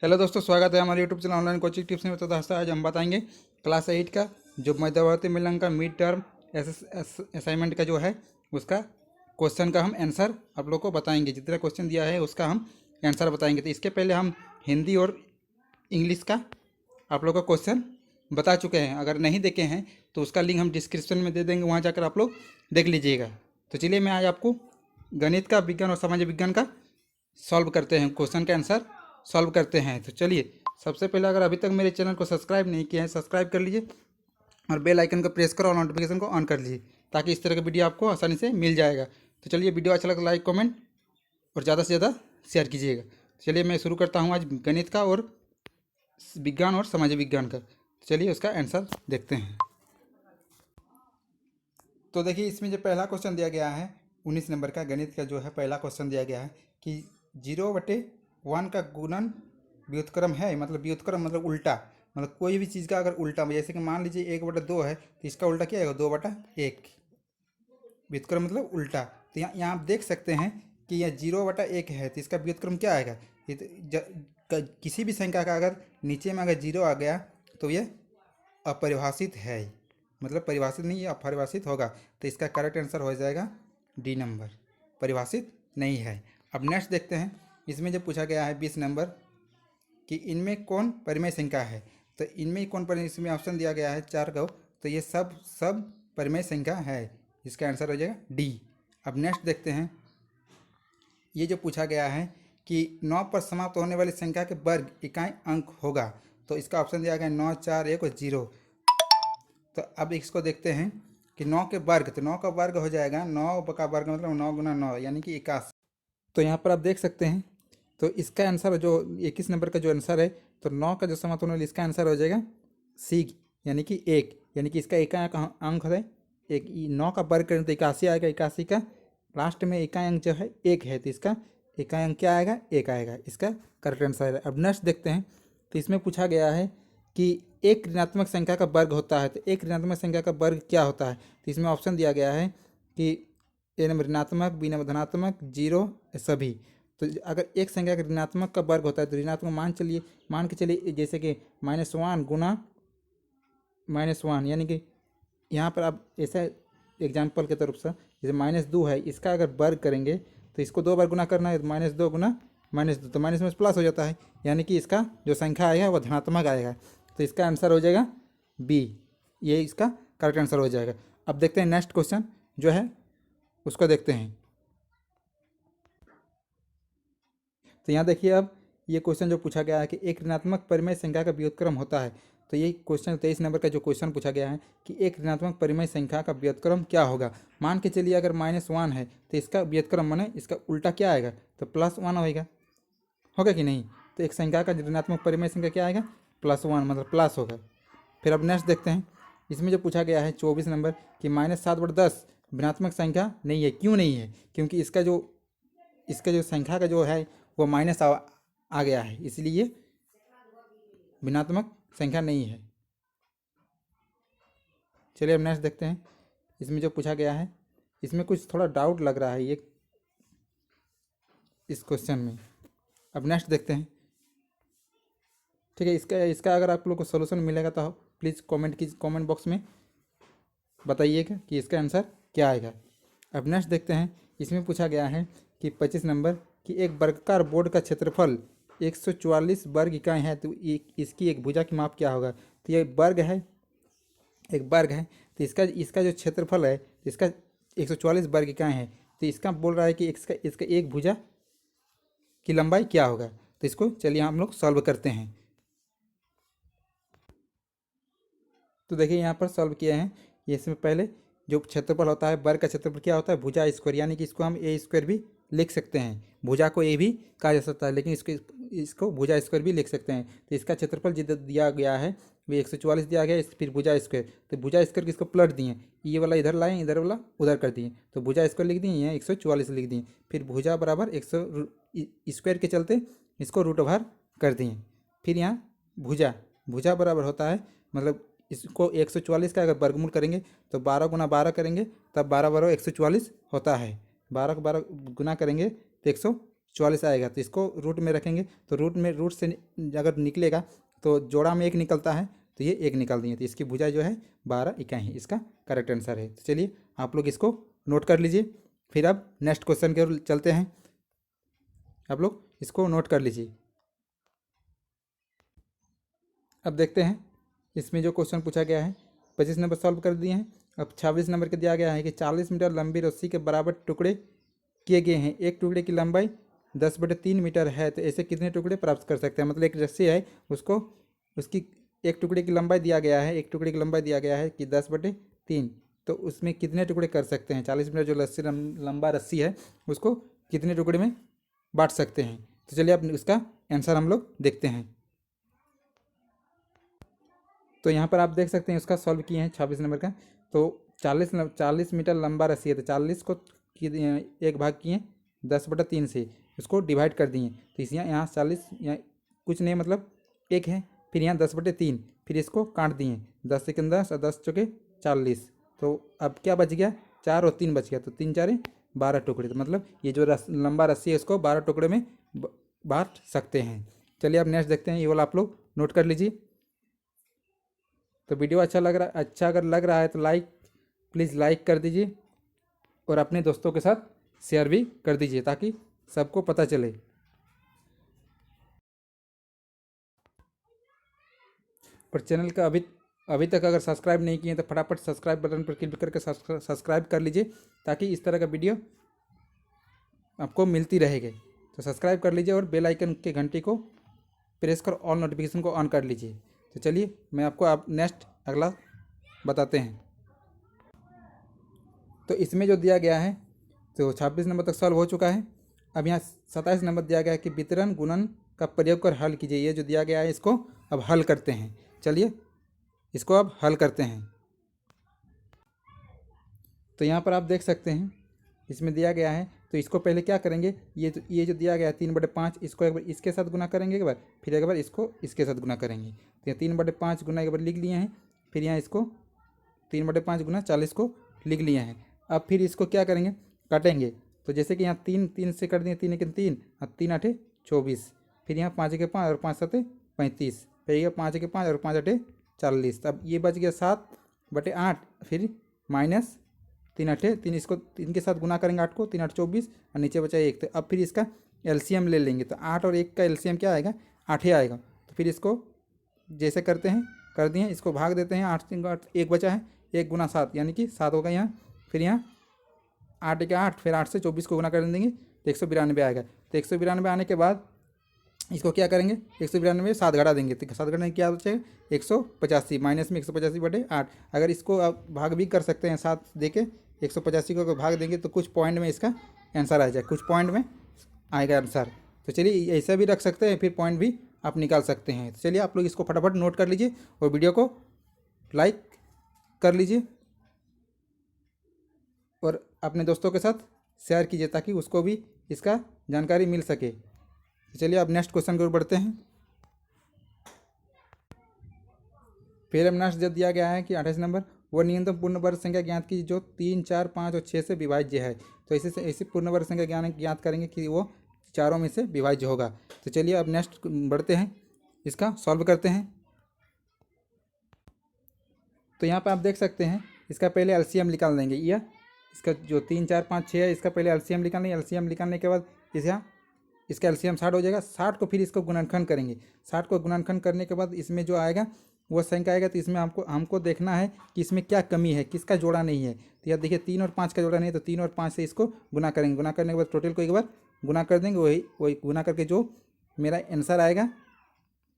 Hello दोस्तों, स्वागत है हमारे YouTube channel online coaching tips में। तो दोस्तों आज हम बताएंगे क्लास 8 का जो मध्यवर्ती मूल्यांकन का मिड टर्म असाइनमेंट का जो है उसका क्वेश्चन का हम आंसर आप लोग को बताएंगे। जितना क्वेश्चन दिया है उसका हम आंसर बताएंगे। तो इसके पहले हम हिंदी और इंग्लिश का आप लोग का क्वेश्चन बता चुके हैं। अगर नहीं देखे हैं तो उसका लिंक हम डिस्क्रिप्शन में दे देंगे, वहाँ जाकर आप लोग देख लीजिएगा। तो चलिए मैं आज आपको गणित का, विज्ञान और सामाजिक विज्ञान का सॉल्व करते हैं, क्वेश्चन का आंसर सॉल्व करते हैं। तो चलिए सबसे पहले अगर अभी तक मेरे चैनल को सब्सक्राइब नहीं किया है सब्सक्राइब कर लीजिए और बेल आइकन को प्रेस करो और नोटिफिकेशन को ऑन कर लीजिए ताकि इस तरह का वीडियो आपको आसानी से मिल जाएगा। तो चलिए वीडियो अच्छा लगा तो लाइक कमेंट और ज़्यादा से ज़्यादा शेयर कीजिएगा। चलिए मैं शुरू करता हूँ आज गणित का और विज्ञान और सामाजिक विज्ञान का। तो चलिए उसका आंसर देखते हैं। तो देखिए इसमें जो पहला क्वेश्चन दिया गया है 19 नंबर का गणित का जो है पहला क्वेश्चन दिया गया है कि 0/1 का गुणन व्युत्क्रम है। मतलब व्युत्क्रम मतलब उल्टा, मतलब कोई भी चीज़ का अगर उल्टा, जैसे कि मान लीजिए 1/2 है तो इसका उल्टा क्या आएगा 2/1। व्युत्क्रम मतलब उल्टा। तो यहाँ आप देख सकते हैं कि यह 0/1 है तो इसका व्युत्क्रम क्या आएगा। ये तो किसी भी संख्या का अगर नीचे में अगर 0 आ गया तो ये अपरिभाषित है, मतलब परिभाषित नहीं, अपरिभाषित होगा। तो इसका करेक्ट आंसर हो जाएगा डी नंबर, परिभाषित नहीं है। अब नेक्स्ट देखते हैं। इसमें जो पूछा गया है 20 नंबर कि इनमें कौन परिमेय संख्या है। तो इनमें कौन परिमेय, इसमें ऑप्शन दिया गया है 4 को, तो ये सब परिमेय संख्या है। इसका आंसर हो जाएगा डी। अब नेक्स्ट देखते हैं। ये जो पूछा गया है कि 9 पर समाप्त होने वाली संख्या के वर्ग इकाई अंक होगा। तो इसका ऑप्शन दिया गया 9, 4, 1 और 0। तो अब इसको देखते हैं कि 9 के वर्ग, तो 9 का वर्ग हो जाएगा 9 का वर्ग मतलब 9 गुना 9 यानी कि 81। तो यहाँ पर आप देख सकते हैं। तो इसका आंसर जो 21 नंबर का जो आंसर है, तो 9 का जो समाप्त होने वाला इसका आंसर हो जाएगा सी यानी कि 1, यानी कि इसका इकाई अंक है एक। 9 का वर्ग करें तो 81 आएगा। 81 का लास्ट में इकाई अंक जो है 1 है तो इसका इकाई अंक क्या आएगा 1 आएगा। इसका करेक्ट आंसर है। अब नेक्स्ट देखते हैं। तो इसमें पूछा गया है कि एक ऋणात्मक संख्या का वर्ग होता है। तो एक ऋणात्मक संख्या का वर्ग क्या होता है। तो इसमें ऑप्शन दिया गया है कि ए नंबर ऋणात्मक, बी नंबर धनात्मक, 0 सभी। तो अगर एक संख्या का ऋणात्मक का वर्ग होता है तो ऋणात्मक मान के चलिए जैसे कि -1 गुना -1, यानी कि यहाँ पर आप ऐसा एग्जाम्पल के तरफ से जैसे -2 है, इसका अगर वर्ग करेंगे तो इसको 2 बार गुना करना है तो -2 गुना -2, तो माइनस में प्लस हो जाता है, यानी कि इसका जो संख्या आएगा वह धनात्मक आएगा। तो इसका आंसर हो जाएगा बी, ये इसका करेक्ट आंसर हो जाएगा। अब देखते हैं नेक्स्ट क्वेश्चन जो है उसको देखते हैं। तो यहाँ देखिए अब ये क्वेश्चन जो पूछा गया है कि एक ऋणात्मक परिमेय संख्या का व्युत्क्रम होता है। तो ये क्वेश्चन 23 नंबर का जो क्वेश्चन पूछा गया है कि एक ऋणात्मक परिमेय संख्या का व्युत्क्रम क्या होगा। मान के चलिए अगर -1 है तो इसका व्युत्क्रम माने इसका उल्टा क्या आएगा, तो +1 होगा कि नहीं। तो एक संख्या का ऋणात्मक परिमेय संख्या क्या आएगा +1, मतलब प्लस होगा। फिर अब नेक्स्ट देखते हैं। इसमें जो पूछा गया है 24 नंबर कि -7/10 ऋणात्मक संख्या नहीं है। क्यों नहीं है, क्योंकि इसका जो संख्या का जो है वो माइनस आ गया है, इसलिए ऋणात्मक संख्या नहीं है। चलिए अब नेक्स्ट देखते हैं। इसमें जो पूछा गया है इसमें कुछ थोड़ा डाउट लग रहा है ये इस क्वेश्चन में। अब नेक्स्ट देखते हैं। ठीक है, इसका अगर आप लोग को सोल्यूशन मिलेगा तो प्लीज़ कमेंट बॉक्स में बताइएगा कि इसका आंसर क्या आएगा। अब नेक्स्ट देखते हैं। इसमें पूछा गया है कि 25 नंबर कि एक वर्गाकार बोर्ड का क्षेत्रफल 144 वर्ग इकाई है तो इसकी एक भुजा की माप क्या होगा। तो ये वर्ग है, एक वर्ग है तो इसका जो क्षेत्रफल है इसका 144 वर्ग इकाई है। तो इसका बोल रहा है कि इसका एक भुजा की लंबाई क्या होगा। तो इसको चलिए हम लोग सॉल्व करते हैं। तो देखिए यहाँ पर सॉल्व किए हैं। ये इसमें पहले जो क्षेत्रफल होता है, वर्ग का क्षेत्रफल क्या होता है भुजा स्क्वायर, यानी कि इसको हम ए स्क्वायर भी लिख सकते हैं। भुजा को ए भी कहा जा सकता है लेकिन इसको भुजा स्क्वायर भी लिख सकते हैं। तो इसका क्षेत्रफल जितना दिया गया है वो 144 दिया गया है, फिर भुजा स्क्वायर। तो भुजा स्क्वायर किसको पलट दिए, ये वाला इधर लाए, इधर वाला उधर कर दिए, तो भुजा स्क्वायर लिख दिए, यहाँ 144 लिख दिए। फिर भुजा बराबर 100 स्क्वायर के चलते इसको रूट ओवर कर दिए। फिर यहाँ भुजा बराबर होता है, मतलब इसको 144 का अगर वर्गमूल करेंगे तो 12 गुना 12 करेंगे तब 12 12 144 होता है। 12 को 12 गुना करेंगे तो 44 आएगा। तो इसको रूट में रखेंगे तो रूट से अगर निकलेगा तो जोड़ा में 1 निकलता है, तो ये 1 निकाल दिए, तो इसकी भुजा जो है 12 इकाई है, इसका करेक्ट आंसर है। तो चलिए आप लोग इसको नोट कर लीजिए। फिर अब नेक्स्ट क्वेश्चन की ओर चलते हैं, आप लोग इसको नोट कर लीजिए। अब देखते हैं इसमें जो क्वेश्चन पूछा गया है, 25 नंबर सॉल्व कर दिए हैं। अब 26 नंबर के दिया गया है कि 40 मीटर लंबी रस्सी के बराबर टुकड़े किए गए हैं, एक टुकड़े की लंबाई 10/3 मीटर है, तो ऐसे कितने टुकड़े प्राप्त कर सकते हैं। मतलब एक रस्सी है, उसको उसकी एक टुकड़े की लंबाई दिया गया है, एक टुकड़े की लंबाई दिया गया है कि 10/3, तो उसमें कितने टुकड़े कर सकते हैं। 40 मीटर जो रस्सी लंबा रस्सी है उसको कितने टुकड़े में बांट सकते हैं। तो चलिए अब इसका आंसर हम लोग देखते हैं। तो यहाँ पर आप देख सकते हैं उसका सॉल्व किए हैं 26 नंबर का। तो 40 मीटर लंबा रस्सी है, तो 40 को एक भाग किए 10/3 से, उसको डिवाइड कर दिए, तो इस यहाँ 40 यहाँ कुछ नहीं मतलब 1 है, फिर यहाँ 10/3, फिर इसको काट दिए 10 से 10 और 10 चौके 40। तो अब क्या बच गया, 4 और 3 बच गया, तो 3 4 12 टुकड़े। तो मतलब ये जो लंबा रस्सी है इसको 12 टुकड़े में बांट सकते हैं। चलिए अब नेक्स्ट देखते हैं, ये वाला आप लोग नोट कर लीजिए। तो वीडियो अच्छा अगर लग रहा है तो प्लीज़ लाइक कर दीजिए और अपने दोस्तों के साथ शेयर भी कर दीजिए ताकि सबको पता चले। और चैनल का अभी तक अगर सब्सक्राइब नहीं किए तो फटाफट सब्सक्राइब बटन पर क्लिक करके सब्सक्राइब कर लीजिए ताकि इस तरह का वीडियो आपको मिलती रहेगी। तो सब्सक्राइब कर लीजिए और बेल आइकन के घंटी को प्रेस कर ऑल नोटिफिकेशन को ऑन कर लीजिए। तो चलिए मैं आपको आप नेक्स्ट अगला बताते हैं। तो इसमें जो दिया गया है तो 26 नंबर तक सॉल्व हो चुका है। अब यहाँ 27 नंबर दिया गया है कि वितरण गुणन का प्रयोग कर हल कीजिए। ये जो दिया गया है इसको अब हल करते हैं। चलिए इसको अब हल करते हैं। तो यहाँ पर आप देख सकते हैं इसमें दिया गया है, तो इसको पहले क्या करेंगे, ये जो दिया गया है 3/5, इसको एक बार इसके साथ गुना करेंगे एक बार, फिर एक बार इसको इसके साथ गुना करेंगे। तो ये 3/5 गुना एक बार लिख लिए हैं, फिर यहाँ इसको 3/5 गुना 40 को लिख लिए हैं। अब फिर इसको क्या करेंगे, काटेंगे। तो जैसे कि यहाँ 3 से कट दिए, 3 1 3 और 3 8 24, फिर यहाँ 5 1 5 और 5 7 35, फिर ये 5 1 5 और 5 8 40। अब ये बच गया 7/8, फिर माइनस 3 8 3, इसको 3 के साथ गुना करेंगे 8 को, 3 8 24 और नीचे बचा 1। तो अब फिर इसका एलसीएम ले लेंगे, तो 8 और 1 का एलसीएम क्या आएगा, 8 ही आएगा। तो फिर इसको जैसे करते हैं कर दिए, इसको भाग देते हैं, 8 3 8, 1 बचा है, 1 गुना 7 यानी कि 7 होगा यहाँ, फिर यहाँ 8 1 8, फिर 8 से 24 को गुना कर देंगे तो 192 आएगा। तो 192 आने के बाद इसको क्या करेंगे, 192 7 घटा देंगे, तो 7 घटाने क्या बचेगा 185, माइनस में 185/8। अगर इसको आप भाग भी कर सकते हैं 7 दे के, 185 को अगर भाग देंगे तो कुछ पॉइंट में इसका आंसर आ जाए, कुछ पॉइंट में आएगा आंसर। तो चलिए ऐसा भी रख सकते हैं, फिर पॉइंट भी आप निकाल सकते हैं। तो चलिए आप लोग इसको फटाफट नोट कर लीजिए और वीडियो को लाइक कर लीजिए और अपने दोस्तों के साथ शेयर कीजिए ताकि उसको भी इसका जानकारी मिल सके। तो चलिए अब नेक्स्ट क्वेश्चन की ओर बढ़ते हैं। फिर अब नेक्स्ट जो दिया गया है कि 28 नंबर, वो न्यूनतम पूर्ण वर्ग संख्या ज्ञात की जो 3 4 5 और 6 से विभाज्य है। तो ऐसे पूर्ण वर्ग संख्या ज्ञात करेंगे कि वो चारों में से विभाज्य होगा। तो चलिए अब नेक्स्ट बढ़ते हैं, इसका सॉल्व करते हैं। तो यहाँ पर आप देख सकते हैं इसका पहले एलसीएम निकाल देंगे, या इसका जो 3 4 5 6 है इसका पहले एलसीएम निकालेंगे। एलसीएम निकालने के बाद इसका एलसीएम 60 हो जाएगा। 60 को फिर इसको गुणनखंड करेंगे। 60 को गुणनखंड करने के बाद इसमें जो आएगा वो संख्या आएगा। तो इसमें हमको देखना है कि इसमें क्या कमी है, किसका जोड़ा नहीं है। तो यार देखिए 3 और 5 का जोड़ा नहीं है, तो 3 और 5 से इसको गुना करेंगे। गुना करने के बाद टोटल को एक बार गुना कर देंगे, वही गुना करके जो मेरा आंसर आएगा,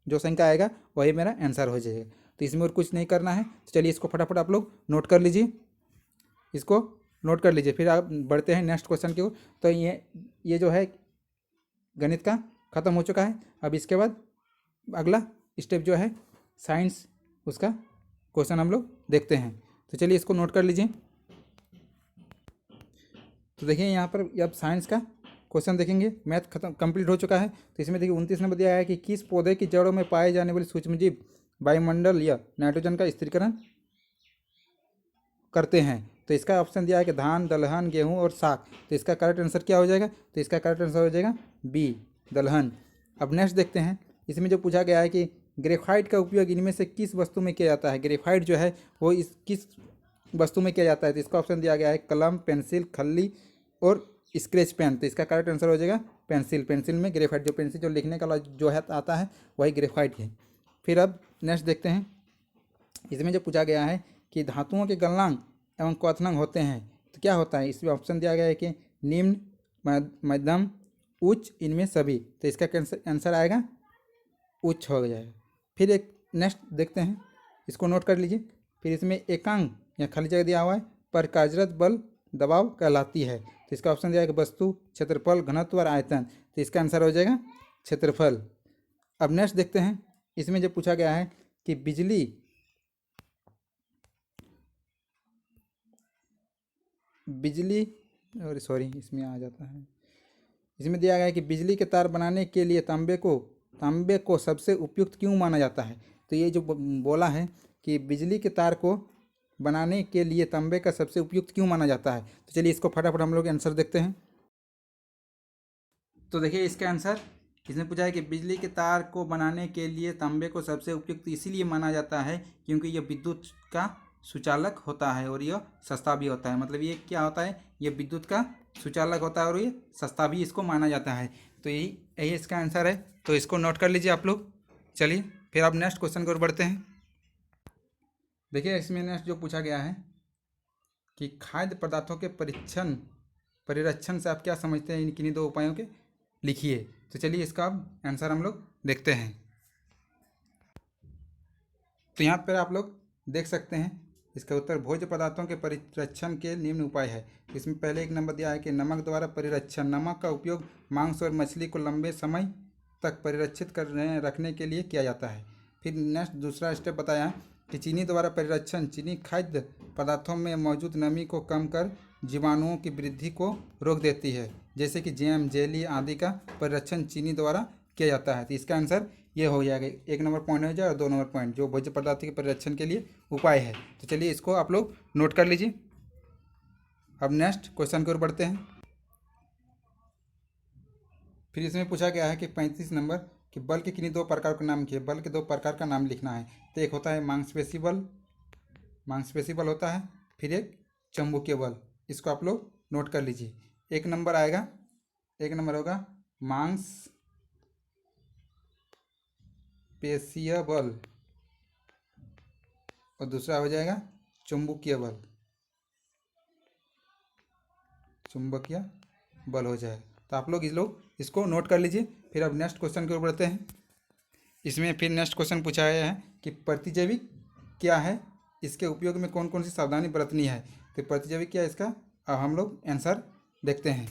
जो संख्या आएगा वही मेरा आंसर हो जाएगा। तो इसमें और कुछ नहीं करना है। तो चलिए इसको फटाफट आप लोग नोट कर लीजिए, इसको नोट कर लीजिए। फिर आप बढ़ते हैं नेक्स्ट क्वेश्चन की ओर। तो ये जो है गणित का ख़त्म हो चुका है। अब इसके बाद अगला स्टेप जो है साइंस, उसका क्वेश्चन हम लोग देखते हैं। तो चलिए इसको नोट कर लीजिए। तो देखिए यहाँ पर अब साइंस का क्वेश्चन देखेंगे। मैथ खत्म कंप्लीट हो चुका है। तो इसमें देखिए 29 नंबर दिया है कि किस पौधे की जड़ों में पाए जाने वाले सूक्ष्मजीव वायुमंडल या नाइट्रोजन का स्थिरीकरण करते हैं। तो इसका ऑप्शन दिया है कि धान, दलहन, गेहूँ और साग। तो इसका करेक्ट आंसर क्या हो जाएगा? तो इसका करेक्ट आंसर हो जाएगा बी, दलहन। अब नेक्स्ट देखते हैं, इसमें जो पूछा गया है कि ग्रेफाइट का उपयोग इनमें से किस वस्तु में किया जाता है? ग्रेफाइट जो है वो इस किस वस्तु में किया जाता है? तो इसका ऑप्शन दिया गया है कलम, पेंसिल, खल्ली और स्केच पेन। तो इसका करेक्ट आंसर हो जाएगा पेंसिल। पेंसिल में ग्रेफाइट, जो पेंसिल जो लिखने का जो है आता है वही ग्रेफाइट है। फिर अब नेक्स्ट देखते हैं, इसमें जो पूछा गया है कि धातुओं के गलनांक एवं क्वथनांक होते हैं तो क्या होता है? इसमें ऑप्शन दिया गया है कि निम्न, मध्यम, उच्च, इनमें सभी। तो इसका आंसर आएगा उच्च हो जाएगा। फिर एक नेक्स्ट देखते हैं, इसको नोट कर लीजिए। फिर इसमें एकांक या खाली जगह दिया हुआ है पर कार्यरत बल दबाव कहलाती है। तो इसका ऑप्शन दिया है कि वस्तु, क्षेत्रफल, घनत्व और आयतन। तो इसका आंसर हो जाएगा क्षेत्रफल। अब नेक्स्ट देखते हैं, इसमें जो पूछा गया है कि बिजली और सॉरी इसमें आ जाता है, इसमें दिया गया है कि बिजली के तार बनाने के लिए तांबे को सबसे उपयुक्त क्यों माना जाता है? तो ये जो बोला है कि बिजली के तार को बनाने के लिए तांबे का सबसे उपयुक्त क्यों माना जाता है, तो चलिए इसको फटाफट हम लोग आंसर देखते हैं। तो देखिए इसका आंसर, इसमें पूछा है कि बिजली के तार को बनाने के लिए तांबे को सबसे उपयुक्त इसीलिए माना जाता है क्योंकि यह विद्युत का सुचालक होता है और यह सस्ता भी होता है। मतलब ये क्या होता है? ये विद्युत का सुचालक होता है और ये सस्ता भी इसको माना जाता है। तो यही यही इसका आंसर है। तो इसको नोट कर लीजिए आप लोग। चलिए फिर आप नेक्स्ट क्वेश्चन की ओर बढ़ते हैं। देखिए इसमें नेक्स्ट जो पूछा गया है कि खाद्य पदार्थों के परिरक्षण से आप क्या समझते हैं? इन किन्हीं दो उपायों के लिखिए। तो चलिए इसका अब आंसर हम लोग देखते हैं। तो यहाँ पर आप लोग देख सकते हैं इसका उत्तर भोज्य पदार्थों के परिरक्षण के निम्न उपाय है। इसमें पहले एक नंबर दिया है कि नमक द्वारा परिरक्षण। नमक का उपयोग मांस और मछली को लंबे समय तक परिरक्षित रखने के लिए किया जाता है। फिर नेक्स्ट दूसरा स्टेप बताया कि चीनी द्वारा परिरक्षण। चीनी खाद्य पदार्थों में मौजूद नमी को कम कर जीवाणुओं की वृद्धि को रोक देती है, जैसे कि जैम, जेली आदि का परिरक्षण चीनी द्वारा किया जाता है। तो इसका आंसर ये हो जाएगा, एक नंबर पॉइंट हो जाए और 2 नंबर पॉइंट जो भोज्य पदार्थ के परिरक्षण के लिए उपाय है। तो चलिए इसको आप लोग नोट कर लीजिए। अब नेक्स्ट क्वेश्चन की ओर बढ़ते हैं। फिर इसमें पूछा गया है कि 35 नंबर कि बल के किन्हीं दो प्रकार का नाम लिखिए। बल के दो प्रकार का नाम लिखना है। तो एक होता है मांसपेशी बल होता है, फिर एक चुंबकीय बल। इसको आप लोग नोट कर लीजिए। एक नंबर होगा मांसपेशीय बल और दूसरा हो जाएगा चुंबकीय बल हो जाएगा। तो आप लोग इसको नोट कर लीजिए। फिर अब नेक्स्ट क्वेश्चन की ओर बढ़ते हैं। इसमें फिर नेक्स्ट क्वेश्चन पूछा गया है कि प्रतिजैविक क्या है, इसके उपयोग में कौन कौन सी सावधानी बरतनी है। तो प्रतिजैविक क्या है इसका अब हम लोग आंसर देखते हैं।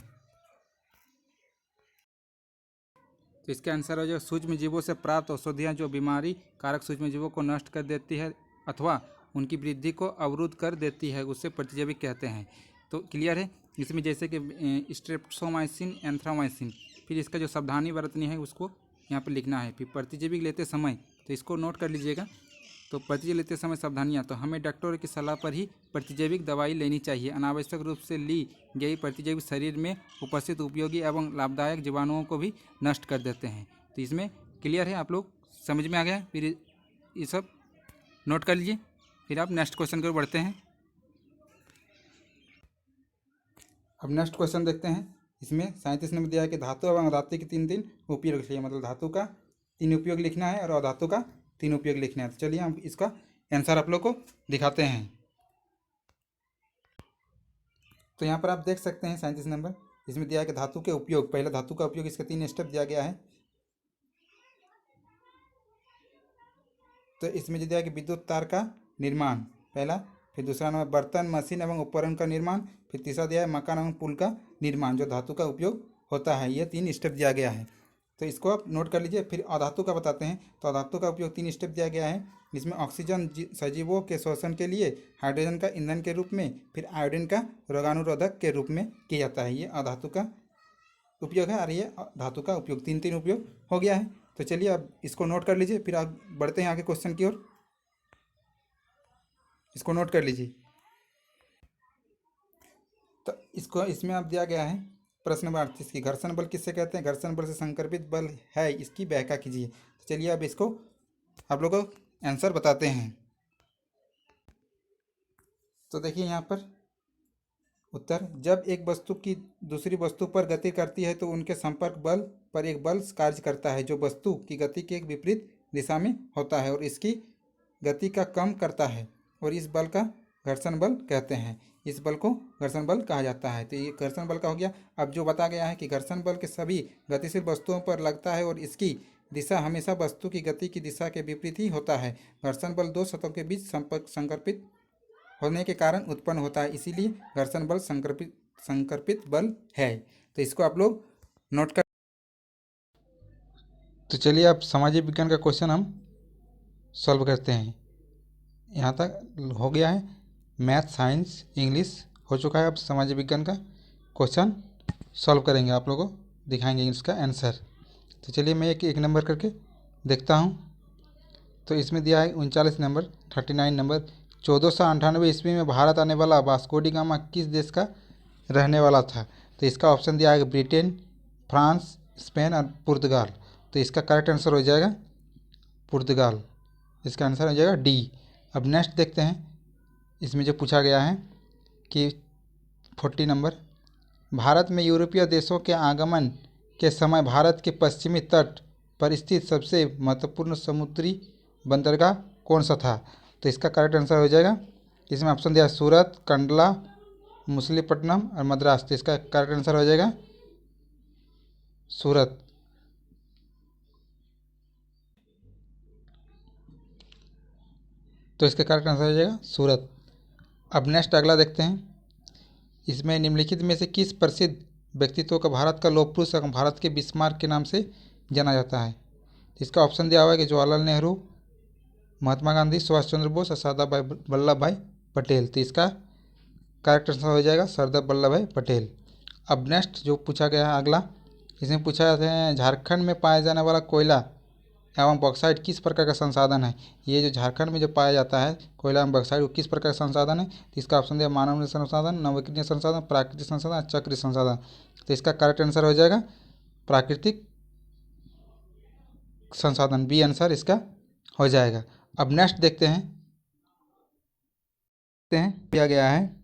तो इसका आंसर हो जाएगा सूक्ष्म जीवों से प्राप्त औषधियाँ जो बीमारी कारक सूक्ष्म जीवों को नष्ट कर देती है अथवा उनकी वृद्धि को अवरुद्ध कर देती है, उससे प्रतिजैविक कहते हैं। तो क्लियर है। इसमें जैसे कि स्ट्रेप्टोमाइसिन, एंथ्रामाइसिन। फिर इसका जो सावधानी बरतनी है उसको यहाँ पर लिखना है। फिर प्रतिजैविक लेते समय, तो इसको नोट कर लीजिएगा। तो प्रतिजैविक लेते समय सावधानियाँ, तो हमें डॉक्टर की सलाह पर ही प्रतिजैविक दवाई लेनी चाहिए। अनावश्यक रूप से ली गई प्रतिजैविक शरीर में उपस्थित उपयोगी एवं लाभदायक जीवाणुओं को भी नष्ट कर देते हैं। तो इसमें क्लियर है, आप लोग समझ में आ गया। फिर ये सब नोट कर लीजिए। फिर आप नेक्स्ट क्वेश्चन की ओर बढ़ते हैं। अब नेक्स्ट क्वेश्चन देखते हैं। इसमें 37 नंबर दिया है कि धातु एवं अधातु के तीन उपयोग लिखिए। मतलब धातु का 3 उपयोग लिखना है और अधातु का 3 उपयोग लिखना है। तो चलिए हम इसका आंसर आप लोग को दिखाते हैं। तो यहाँ पर आप देख सकते हैं 37 नंबर, इसमें दिया है कि धातु के उपयोग, पहला धातु का उपयोग, इसके 3 स्टेप दिया गया है। तो इसमें जो दिया है कि विद्युत तार का निर्माण पहला, फिर दूसरा नंबर बर्तन, मशीन एवं उपकरण का निर्माण, फिर तीसरा दिया है मकान एवं पुल का निर्माण जो धातु का उपयोग होता है। ये 3 स्टेप दिया गया है। तो इसको आप नोट कर लीजिए। फिर अधातु का बताते हैं। तो अधातु का उपयोग 3 स्टेप दिया गया है। इसमें ऑक्सीजन सजीवों के शोषण के लिए, हाइड्रोजन का ईंधन के रूप में, फिर आयोडीन का रोगाणुरोधक के रूप में किया जाता है। ये अधातु का उपयोग है और ये धातु का उपयोग, 3 उपयोग हो गया है। तो चलिए अब इसको नोट कर लीजिए। फिर आप बढ़ते हैं आगे क्वेश्चन की ओर। इसको नोट कर लीजिए। तो इसको इसमें अब दिया गया है प्रश्न नंबर 38 की घर्षण बल किससे कहते हैं, घर्षण बल से संकल्पित बल है, इसकी व्याख्या कीजिए। तो चलिए अब इसको आप लोगों को आंसर बताते हैं। तो देखिए यहाँ पर उत्तर, जब एक वस्तु की दूसरी वस्तु पर गति करती है तो उनके संपर्क बल पर एक बल कार्य करता है जो वस्तु की गति के एक विपरीत दिशा में होता है और इसकी गति का कम करता है, और इस बल का घर्षण बल कहते हैं। इस बल को घर्षण बल कहा जाता है। तो ये घर्षण बल का हो गया। अब जो बता गया है कि घर्षण बल के सभी गतिशील वस्तुओं पर लगता है और इसकी दिशा हमेशा वस्तु की गति की दिशा के विपरीत ही होता है। घर्षण बल दो सतहों के बीच संपर्क संकर्पित होने के कारण उत्पन्न होता है, इसीलिए घर्षण बल संकर्पित बल है। तो इसको आप लोग नोट कर। तो चलिए अब सामाजिक विज्ञान का क्वेश्चन हम सॉल्व करते हैं। यहाँ तक हो गया है, मैथ साइंस इंग्लिश हो चुका है। अब सामाजिक विज्ञान का क्वेश्चन सॉल्व करेंगे, आप लोगों को दिखाएंगे इसका आंसर। तो चलिए मैं एक नंबर करके देखता हूँ। तो इसमें दिया है 39 नंबर, 39 नंबर, 1498 ईस्वी में भारत आने वाला वास्को डी गामा किस देश का रहने वाला था। तो इसका ऑप्शन दिया है ब्रिटेन, फ्रांस, स्पेन और पुर्तगाल। तो इसका करेक्ट आंसर हो जाएगा पुर्तगाल। इसका आंसर हो जाएगा डी। अब नेक्स्ट देखते हैं, इसमें जो पूछा गया है कि 40 नंबर, भारत में यूरोपीय देशों के आगमन के समय भारत के पश्चिमी तट पर स्थित सबसे महत्वपूर्ण समुद्री बंदरगाह कौन सा था। तो इसका करेक्ट आंसर हो जाएगा, इसमें ऑप्शन दिया सूरत, कंडला, मछलीपट्टनम और मद्रास। तो इसका करेक्ट आंसर हो जाएगा सूरत। तो इसका करेक्ट आंसर हो जाएगा सूरत। अब नेक्स्ट अगला देखते हैं, इसमें निम्नलिखित में से किस प्रसिद्ध व्यक्तित्व का भारत का लौह पुरुष भारत के बिस्मार्क के नाम से जाना जाता है। इसका ऑप्शन दिया हुआ है कि जवाहरलाल नेहरू, महात्मा गांधी, सुभाष चंद्र बोस और सरदार वल्लभ भाई पटेल। तो इसका करेक्ट आंसर हो जाएगा सरदार वल्लभ भाई पटेल। अब नेक्स्ट जो पूछा गया है अगला, इसमें पूछा है झारखंड में पाया जाने वाला कोयला एवं बॉक्साइट किस प्रकार का संसाधन है। ये जो झारखंड में जो पाया जाता है कोयला एवं बॉक्साइट वो किस प्रकार का संसाधन है। तो इसका ऑप्शन दिया मानवीय संसाधन, नवीकरणीय संसाधन, प्राकृतिक संसाधन, चक्रीय संसाधन। तो इसका करेक्ट आंसर हो जाएगा प्राकृतिक संसाधन, बी आंसर इसका हो जाएगा। अब नेक्स्ट देखते हैं दिया गया है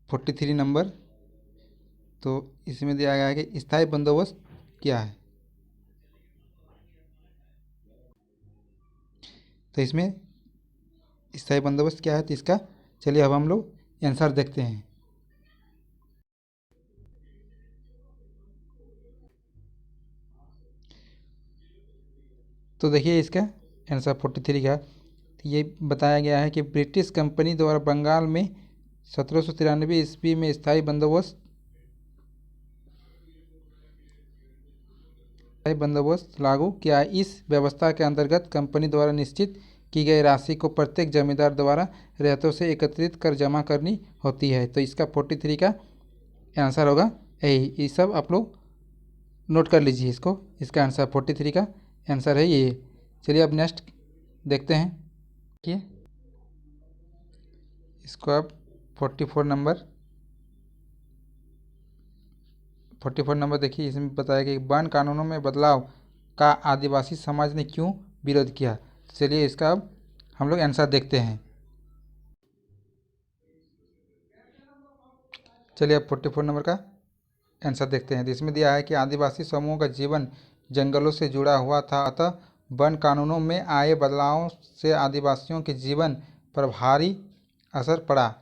43 नंबर। तो इसमें दिया गया है कि स्थायी बंदोबस्त क्या है। तो इसमें स्थायी बंदोबस्त क्या है, तो इसका चलिए अब हम लोग आंसर देखते हैं। तो देखिए इसका आंसर 43 का, तो ये बताया गया है कि ब्रिटिश कंपनी द्वारा बंगाल में 1793 ईस्वी में स्थायी बंदोबस्त लागू किया। इस व्यवस्था के अंतर्गत कंपनी द्वारा निश्चित की गई राशि को प्रत्येक जमींदार द्वारा रियायतों से एकत्रित कर जमा करनी होती है। तो इसका 43 का आंसर होगा यही। ये सब आप लोग नोट कर लीजिए इसको, इसका आंसर 43 का आंसर है ये। चलिए अब नेक्स्ट देखते हैं। देखिए इसको अब 44 नंबर देखिए, इसमें बताया कि वन कानूनों में बदलाव का आदिवासी समाज ने क्यों विरोध किया। चलिए इसका अब हम लोग आंसर देखते हैं। चलिए अब 44 नंबर का आंसर देखते हैं। तो इसमें दिया है कि आदिवासी समूहों का जीवन जंगलों से जुड़ा हुआ था, अतः वन कानूनों में आए बदलावों से आदिवासियों के जीवन पर भारी असर पड़ा।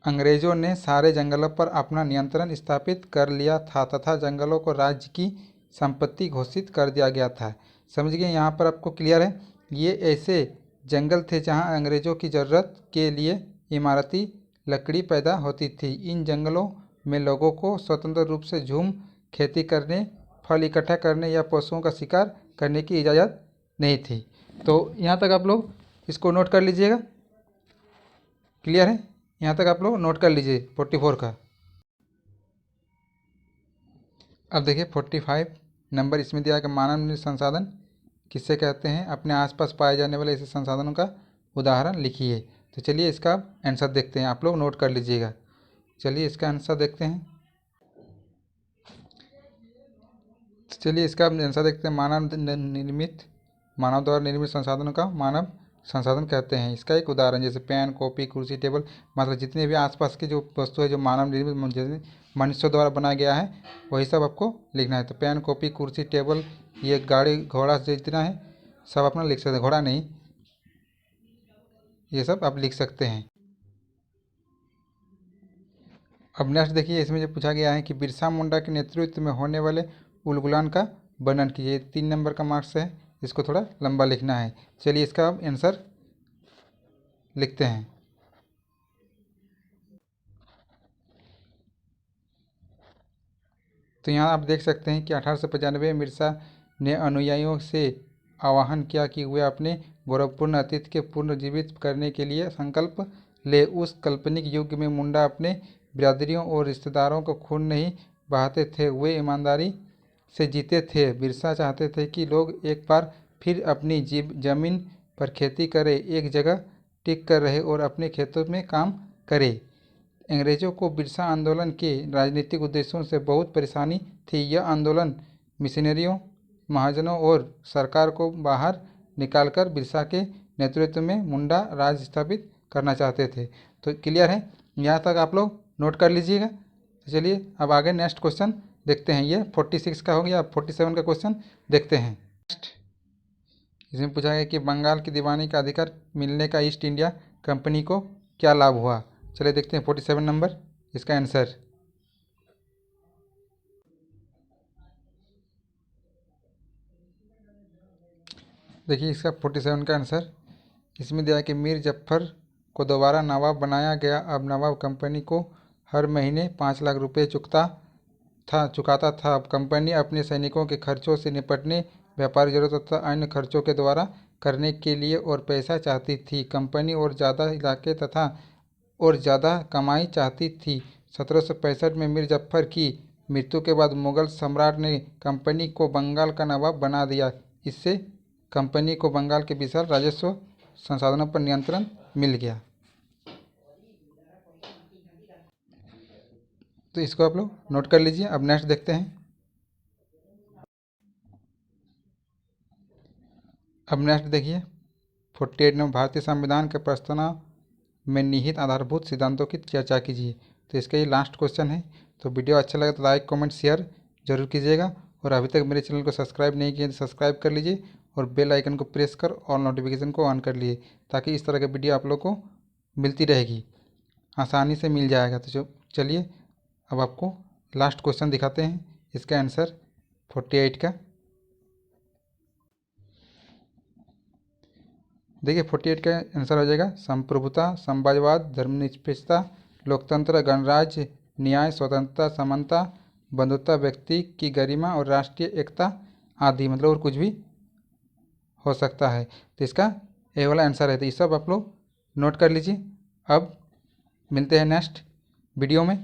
अंग्रेजों ने सारे जंगलों पर अपना नियंत्रण स्थापित कर लिया था तथा जंगलों को राज्य की संपत्ति घोषित कर दिया गया था। समझ गए यहाँ पर आपको क्लियर है। ये ऐसे जंगल थे जहाँ अंग्रेजों की ज़रूरत के लिए इमारती लकड़ी पैदा होती थी। इन जंगलों में लोगों को स्वतंत्र रूप से झूम खेती करने, फल इकट्ठा करने या पशुओं का शिकार करने की इजाज़त नहीं थी। तो यहाँ तक आप लोग इसको नोट कर लीजिएगा, क्लियर है। यहाँ तक आप लोग नोट कर लीजिए 44 का। अब देखिए 45 नंबर इसमें दिया है कि मानव निर्मित संसाधन किससे कहते हैं, अपने आसपास पाए जाने वाले ऐसे संसाधनों का उदाहरण लिखिए। तो चलिए इसका आंसर देखते हैं, आप लोग नोट कर लीजिएगा। चलिए इसका आंसर देखते हैं। चलिए इसका आंसर देखते हैं। मानव द्वारा निर्मित संसाधनों का मानव संसाधन कहते हैं। इसका एक उदाहरण जैसे पेन, कॉपी, कुर्सी, टेबल, मतलब जितने भी आसपास की जो वस्तु है जो मानव निर्मित मनुष्यों द्वारा बनाया गया है वही सब आपको लिखना है। तो पेन, कॉपी, कुर्सी, टेबल, ये गाड़ी, घोड़ा जितना है सब अपना लिख सकते हैं। घोड़ा नहीं, ये सब आप लिख सकते हैं। अब नेक्स्ट देखिए, इसमें जो पूछा गया है कि बिरसा मुंडा के नेतृत्व में होने वाले उलगुलान का वर्णन कीजिए। 3 नंबर का मार्क्स है, इसको थोड़ा लंबा लिखना है। चलिए इसका अब आंसर लिखते हैं। तो यहाँ आप देख सकते हैं कि 1895 में मिर्जा ने अनुयायियों से आह्वान किया कि वे अपने गौरवपूर्ण अतीत के पुनर्जीवित करने के लिए संकल्प ले। उस काल्पनिक युग में मुंडा अपने बिरादरियों और रिश्तेदारों को खून नहीं बहाते थे, वे ईमानदारी से जीते थे। बिरसा चाहते थे कि लोग एक बार फिर अपनी जमीन पर खेती करें, एक जगह टिक कर रहे और अपने खेतों में काम करें। अंग्रेजों को बिरसा आंदोलन के राजनीतिक उद्देश्यों से बहुत परेशानी थी। यह आंदोलन मिशनरियों, महाजनों और सरकार को बाहर निकालकर बिरसा के नेतृत्व में मुंडा राज स्थापित करना चाहते थे। तो क्लियर है, यहाँ तक आप लोग नोट कर लीजिएगा। तो चलिए अब आगे नेक्स्ट क्वेश्चन देखते हैं। ये 46 का हो गया। अब 47 का क्वेश्चन देखते हैं। नेक्स्ट इसमें पूछा गया कि बंगाल की दीवानी का अधिकार मिलने का ईस्ट इंडिया कंपनी को क्या लाभ हुआ। चलिए देखते हैं 47 नंबर इसका आंसर। देखिए इसका 47 का आंसर इसमें दिया है कि मीर जफ़र को दोबारा नवाब बनाया गया। अब नवाब कंपनी को हर महीने 5 लाख रुपए चुकाता था। अब कंपनी अपने सैनिकों के खर्चों से निपटने, व्यापारिक जरूरत तथा अन्य खर्चों के द्वारा करने के लिए और पैसा चाहती थी। कंपनी और ज़्यादा इलाके तथा और ज़्यादा कमाई चाहती थी। 1765 में मीर जफ़र की मृत्यु के बाद मुगल सम्राट ने कंपनी को बंगाल का नवाब बना दिया। इससे कंपनी को बंगाल के विशाल राजस्व संसाधनों पर नियंत्रण मिल गया। तो इसको आप लोग नोट कर लीजिए। अब नेक्स्ट देखते हैं। अब नेक्स्ट देखिए 48 में भारतीय संविधान के प्रस्तावना में निहित आधारभूत सिद्धांतों की चर्चा कीजिए। तो इसका ये लास्ट क्वेश्चन है। तो वीडियो अच्छा लगे तो लाइक, कमेंट, शेयर जरूर कीजिएगा। और अभी तक मेरे चैनल को सब्सक्राइब नहीं किया तो सब्सक्राइब कर लीजिए और बेल आइकन को प्रेस कर और नोटिफिकेशन को ऑन कर लिए, ताकि इस तरह के वीडियो आप लोग को मिलती रहेगी, आसानी से मिल जाएगा। तो चलिए अब आपको लास्ट क्वेश्चन दिखाते हैं। इसका आंसर 48 का देखिए 48 का आंसर हो जाएगा संप्रभुता, साम्राज्यवाद, धर्मनिरपेक्षता, लोकतंत्र, गणराज्य, न्याय, स्वतंत्रता, समानता, बंधुत्व, व्यक्ति की गरिमा और राष्ट्रीय एकता आदि, मतलब और कुछ भी हो सकता है। तो इसका ए वाला आंसर है। तो ये सब आप लोग नोट कर लीजिए। अब मिलते हैं नेक्स्ट वीडियो में।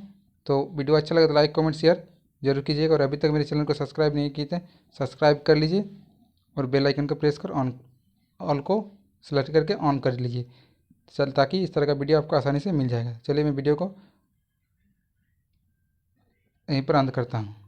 तो वीडियो अच्छा लगे तो लाइक, कमेंट, शेयर जरूर कीजिएगा। और अभी तक मेरे चैनल को सब्सक्राइब नहीं किए थे सब्सक्राइब कर लीजिए और बेल आइकन को प्रेस कर ऑल को सेलेक्ट करके ऑन कर लीजिए, ताकि इस तरह का वीडियो आपको आसानी से मिल जाएगा। चलिए मैं वीडियो को यहीं पर अंत करता हूँ।